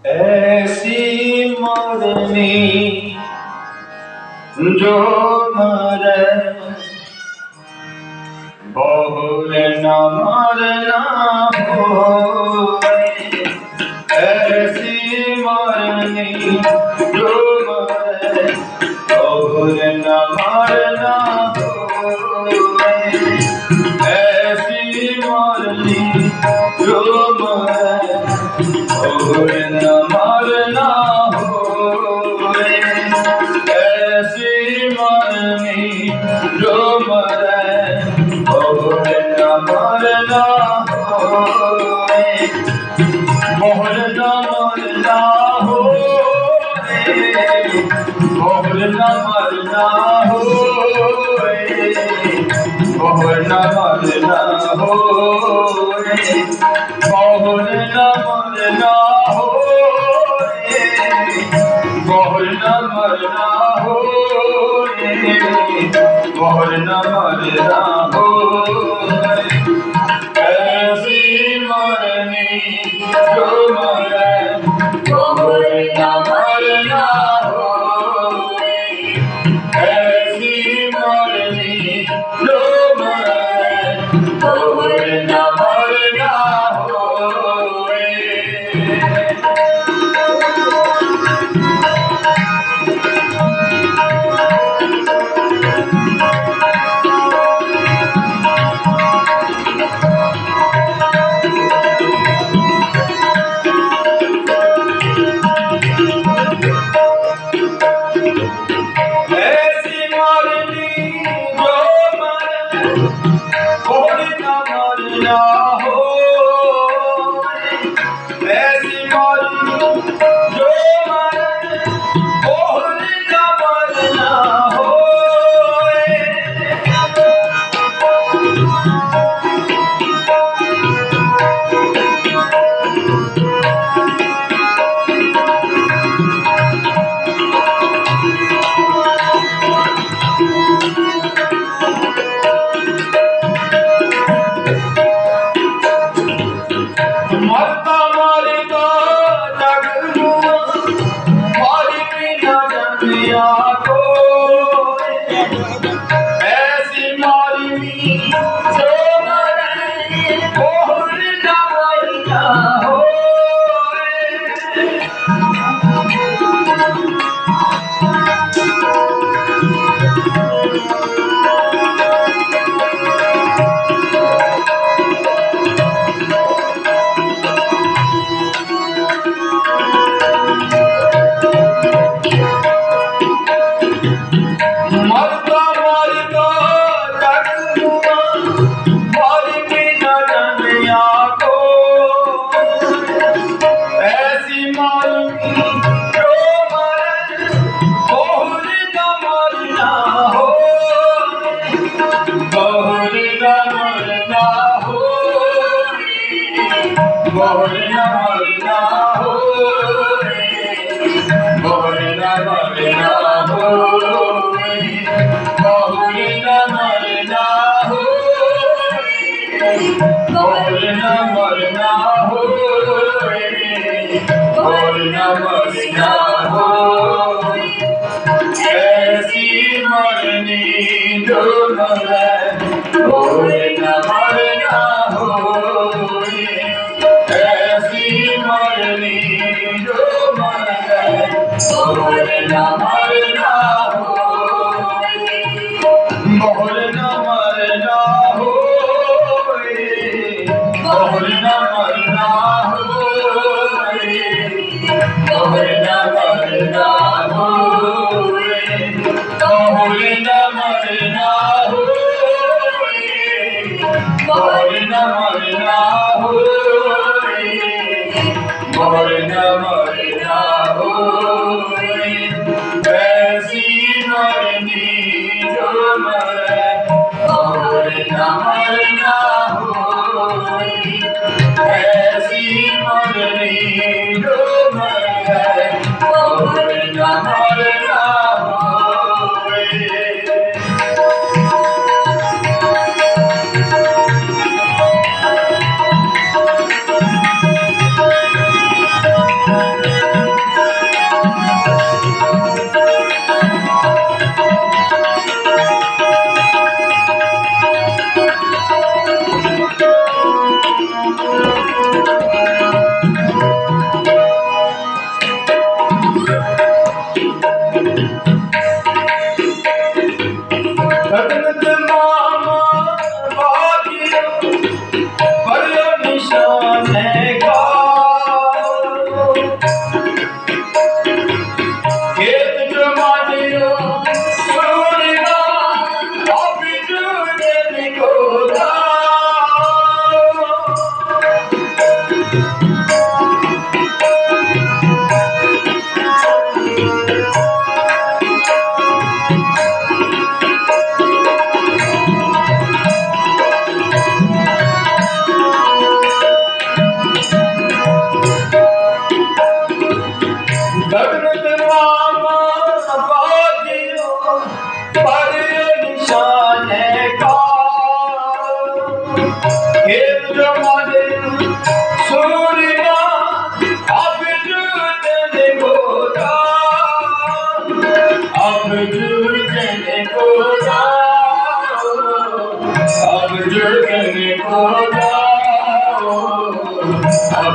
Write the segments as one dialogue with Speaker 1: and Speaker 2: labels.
Speaker 1: ऐसी मरनी जो मरे बहुर न मरना हो। ऐसी मरनी जो मरे बहुर न मरना हो। ऐसी मरनी जो मरे बहुर न मरना हो। ऐसी मरनी जो मरे बहुर न मरना हो। बहुर न मरना हो। बहुर न मरना हो। बहुर न मरना हो। बहुर न मरना हो। बहुर न मरना हो। बहुर न मरना हो। ऐसी मरनी जो मरे बहुर न मरना हो। ऐसी मरनी जो मरे बहुर न मरना हो। मरता मारता जग मारी बिना जमिया को। ऐसी मारी जो मरे बहुर न मरना हो। मरता मारता जग मारी बिना जमिया को। ऐसी मारी जो मरे बहुर न मरना हो। बहुर न मरना हो। बहुर न मरना हो। बहुर न मरना हो। बहुर न मरना हो। बहुर न मरना हो। बहुर न मरना हो। ऐसी मरनी जो मरे बहुर न मरना हो। ऐसी मरनी जो मरे बहुर न मरना हो। बहुर न मरना हो। बहुर न मरना हो। बहुर न मरना हो। बहुर न मरना हो। बहुर न मरना हो। बहुर न मरना हो। ऐसी मरनी जो मरे बहुर न मरना हो। ऐसी मरनी जो मरे बहुर न मरना हो।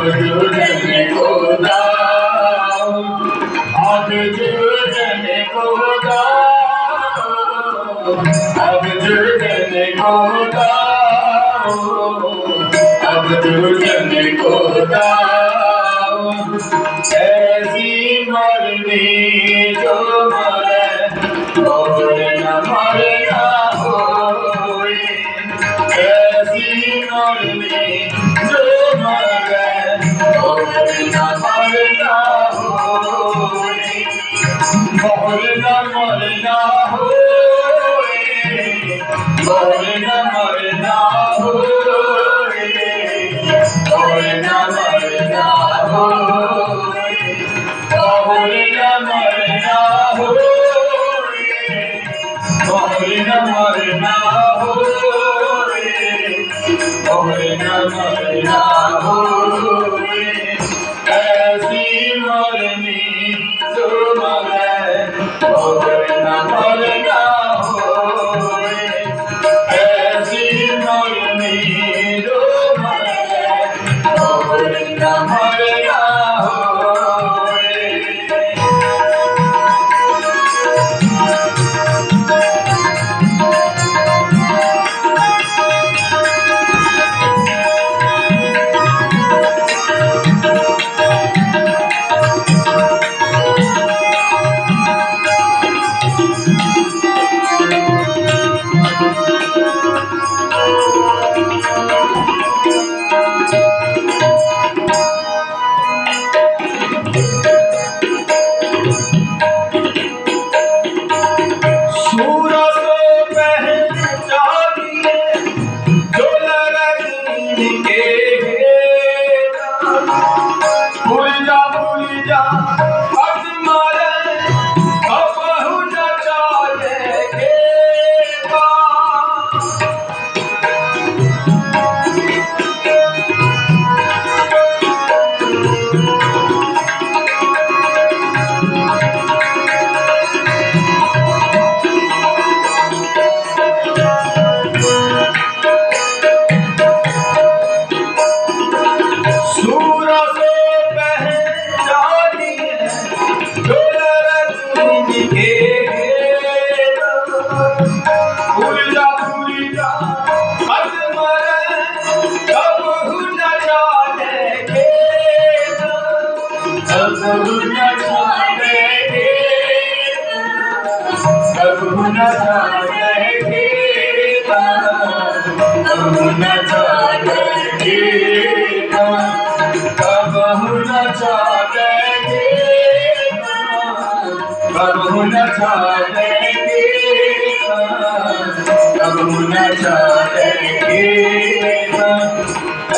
Speaker 1: जुड़ने को दाओ, अब जुड़ने को दाओ, अब जुड़ने को दाओ, अब जुड़ने को दाओ। ऐसी मरनी जो मरे और न मरना होए, ऐसी मरनी जो मरे और न मरना होए, और न मरना होए, और न मरना होए, और न मरना होए, और न मरना होए, और न मरना होए, और न मरना होए। ऐसी मरनी जो मरे और न मरना होए, ऐसी मरनी जो मरे और न मरना होए।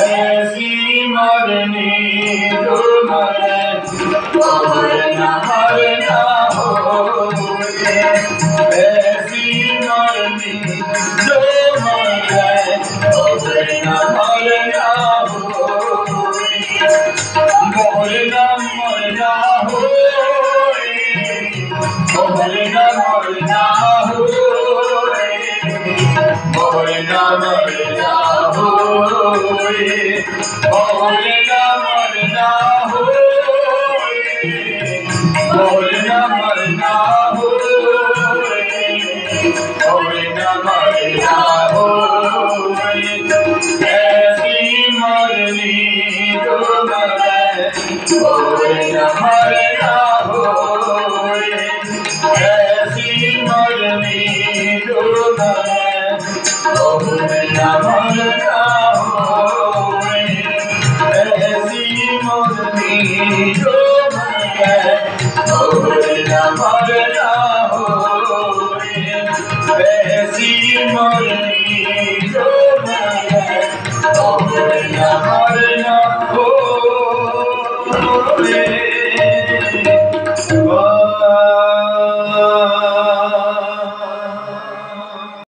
Speaker 1: ऐसी मरनी जो मरे और न मरना होए, ऐसी मरनी जो मरे और न मरना होए, और न मरना होए, और न मरना होए, और न मरना होए, और न मरना होए, और न मरना होए, और न मरना होए। ऐसी मरनी जो मरे और न मरना होए, ऐसी मरनी जो मरे और न मरना होए, ऐसी मरनी जो मरे और न मरना होए, ऐसी मरनी जो मरे और न मरना होए।